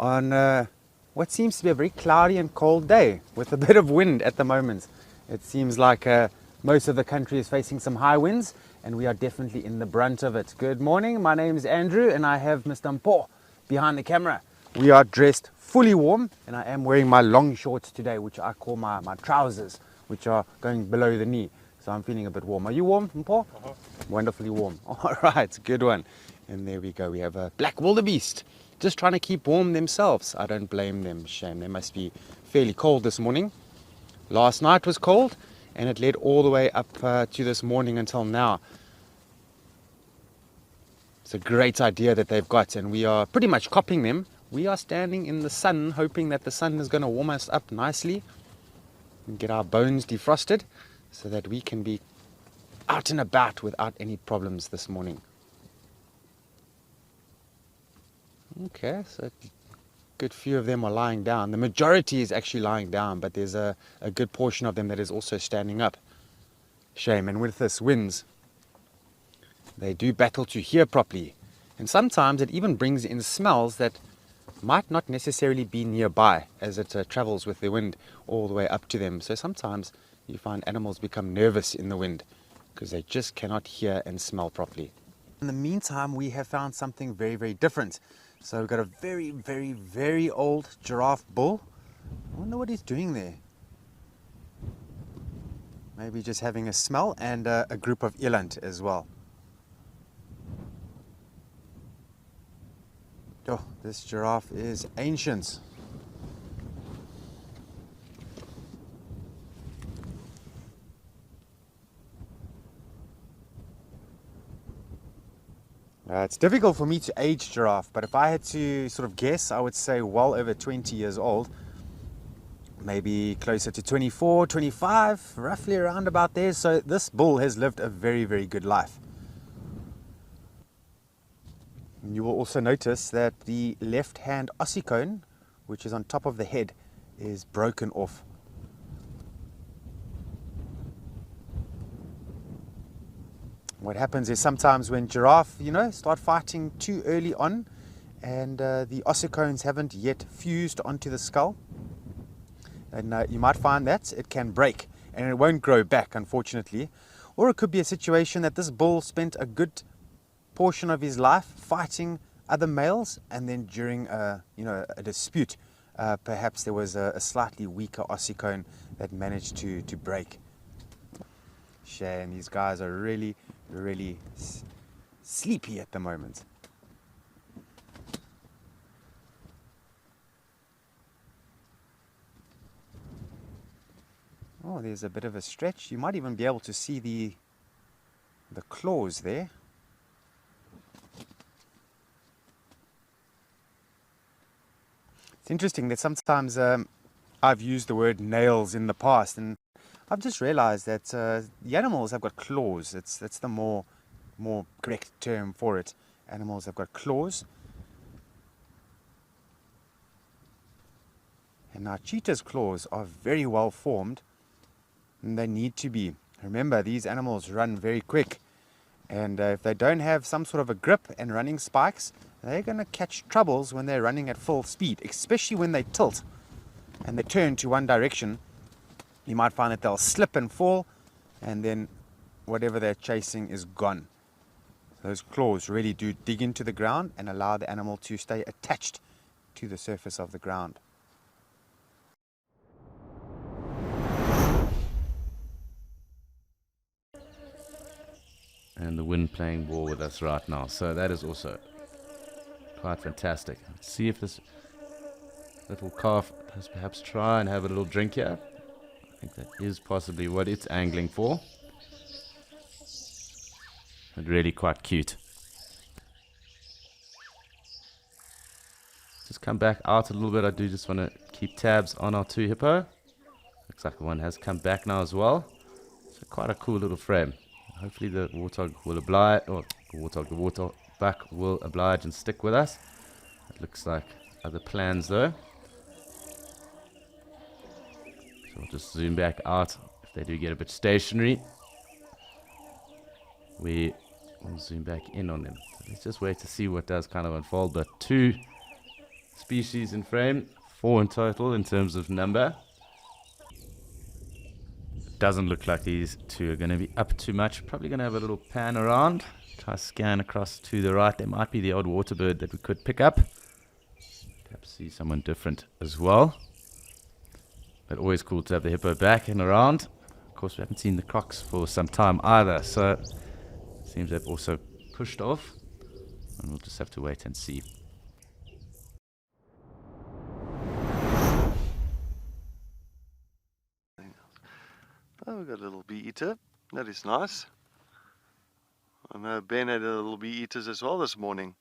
on what seems to be a very cloudy and cold day with a bit of wind at the moment. It seems like most of the country is facing some high winds, and we are definitely in the brunt of it. Good morning, my name is Andrew and I have Mr. Mpo behind the camera. We are dressed fully warm and I am wearing my long shorts today, which I call my trousers, which are going below the knee. So I'm feeling a bit warm. Are you warm, Mpo? Wonderfully warm. All right, good one. And there we go. We have a black wildebeest just trying to keep warm themselves. I don't blame them. Shame. They must be fairly cold this morning. Last night was cold and it led all the way up to this morning until now. It's a great idea that they've got, and we are pretty much copying them. We are standing in the sun, hoping that the sun is going to warm us up nicely and get our bones defrosted so that we can be out and about without any problems this morning. Okay, so a good few of them are lying down. The majority is actually lying down, but there's a good portion of them that is also standing up. Shame, and with this winds, they do battle to hear properly. And sometimes it even brings in smells that might not necessarily be nearby as it travels with the wind all the way up to them. So sometimes you find animals become nervous in the wind because they just cannot hear and smell properly. In the meantime, we have found something very, very different. So we've got a very, very, very old giraffe bull. I wonder what he's doing there. Maybe just having a smell, and a group of eland as well. Oh, this giraffe is ancient. It's difficult for me to age giraffe, but if I had to sort of guess, I would say well over 20 years old. Maybe closer to 24, 25, roughly around about there. So this bull has lived a very, very good life. You will also notice that the left hand ossicone, which is on top of the head, is broken off. What happens is sometimes when giraffe, start fighting too early on and the ossicones haven't yet fused onto the skull, and you might find that it can break and it won't grow back, unfortunately. Or it could be a situation that this bull spent a good portion of his life fighting other males, and then during a dispute, perhaps there was a slightly weaker ossicone that managed to break. Shame, these guys are really, really sleepy at the moment. Oh, there's a bit of a stretch. You might even be able to see the claws there. It's interesting that sometimes I've used the word nails in the past, and I've just realized that the animals have got claws. That's the more correct term for it. Animals have got claws. And now cheetah's claws are very well formed, and they need to be. Remember, these animals run very quick, and if they don't have some sort of a grip and running spikes, they're going to catch troubles when they're running at full speed, especially when they tilt and they turn to one direction. You might find that they'll slip and fall, and then whatever they're chasing is gone. Those claws really do dig into the ground and allow the animal to stay attached to the surface of the ground. And the wind playing ball with us right now, so that is also quite fantastic. Let's see if this little calf does perhaps try and have a little drink here. I think that is possibly what it's angling for. But really quite cute. Just come back out a little bit. I do just want to keep tabs on our two hippo. Looks like one has come back now as well. So quite a cool little frame. Hopefully the warthog will oblige, or the warthog will oblige and stick with us. It looks like other plans though. So we'll just zoom back out. If they do get a bit stationary, we will zoom back in on them. So let's just wait to see what does kind of unfold. But two species in frame, 4 in total in terms of number. Doesn't look like these two are going to be up too much. Probably going to have a little pan around, try scan across to the right. There might be the odd water bird that we could pick up. Perhaps see someone different as well. But always cool to have the hippo back and around. Of course, we haven't seen the crocs for some time either, so it seems they've also pushed off, and we'll just have to wait and see. Oh, we've got a little bee eater. That is nice. I know Ben had a little bee eaters as well this morning.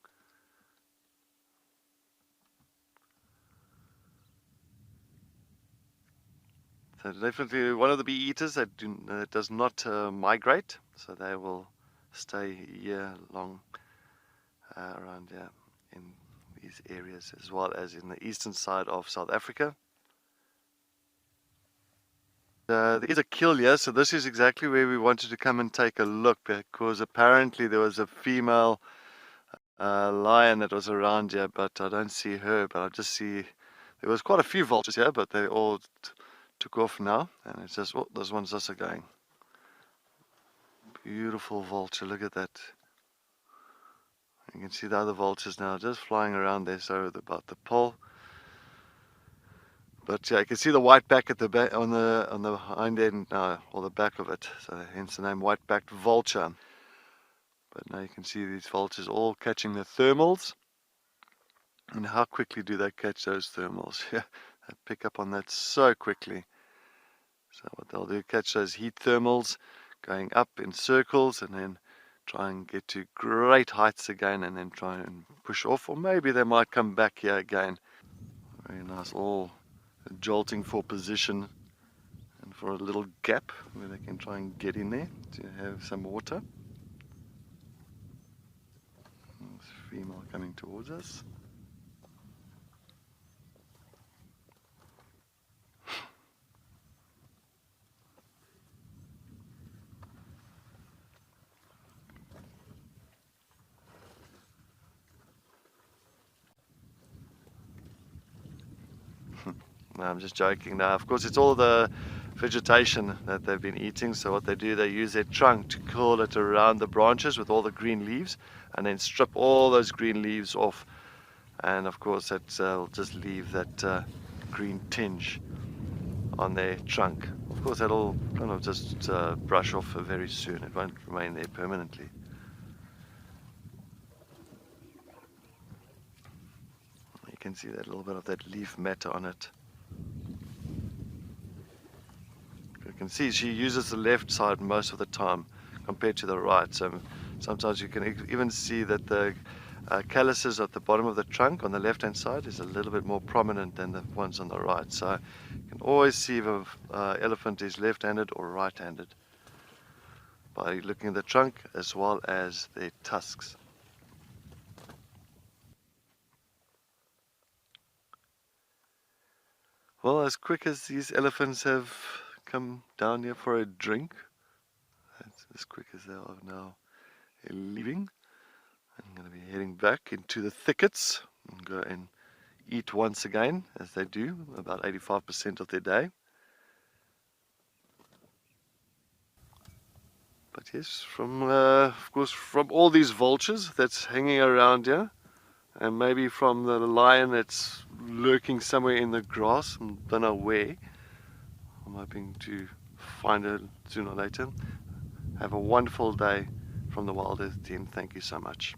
So definitely one of the bee eaters that does not migrate, so they will stay year long around here in these areas, as well as in the eastern side of South Africa. There is a kill here, so this is exactly where we wanted to come and take a look, because apparently there was a female lion that was around here, but I don't see her. But I just see there was quite a few vultures here, but they all took off now, and it's just, oh, this one's also going. Beautiful vulture, look at that. You can see the other vultures now just flying around there, so about the pole. But yeah, you can see the white back at the back on the hind end now, or the back of it. So hence the name white-backed vulture. But now you can see these vultures all catching the thermals. And how quickly do they catch those thermals? Yeah, they pick up on that so quickly. So what they'll do, catch those heat thermals, going up in circles, and then try and get to great heights again, and then try and push off. Or maybe they might come back here again. Very nice, all jolting for position and for a little gap where they can try and get in there to have some water. There's a female coming towards us. No, I'm just joking now. Of course, it's all the vegetation that they've been eating. So what they do, they use their trunk to curl it around the branches with all the green leaves, and then strip all those green leaves off. And of course, that will just leave that green tinge on their trunk. Of course, that'll kind of just brush off very soon. It won't remain there permanently. You can see that little bit of that leaf matter on it. You can see she uses the left side most of the time compared to the right. So sometimes you can even see that the calluses at the bottom of the trunk on the left hand side is a little bit more prominent than the ones on the right. So you can always see if an elephant is left-handed or right-handed by looking at the trunk as well as their tusks. Well, as quick as these elephants have come down here for a drink, that's as quick as they are now leaving. I'm going to be heading back into the thickets and go and eat once again, as they do about 85% of their day. But yes, of course, from all these vultures that's hanging around here, and maybe from the lion that's lurking somewhere in the grass, and don't know where. I'm hoping to find her sooner or later. Have a wonderful day from the Wild Earth team. Thank you so much.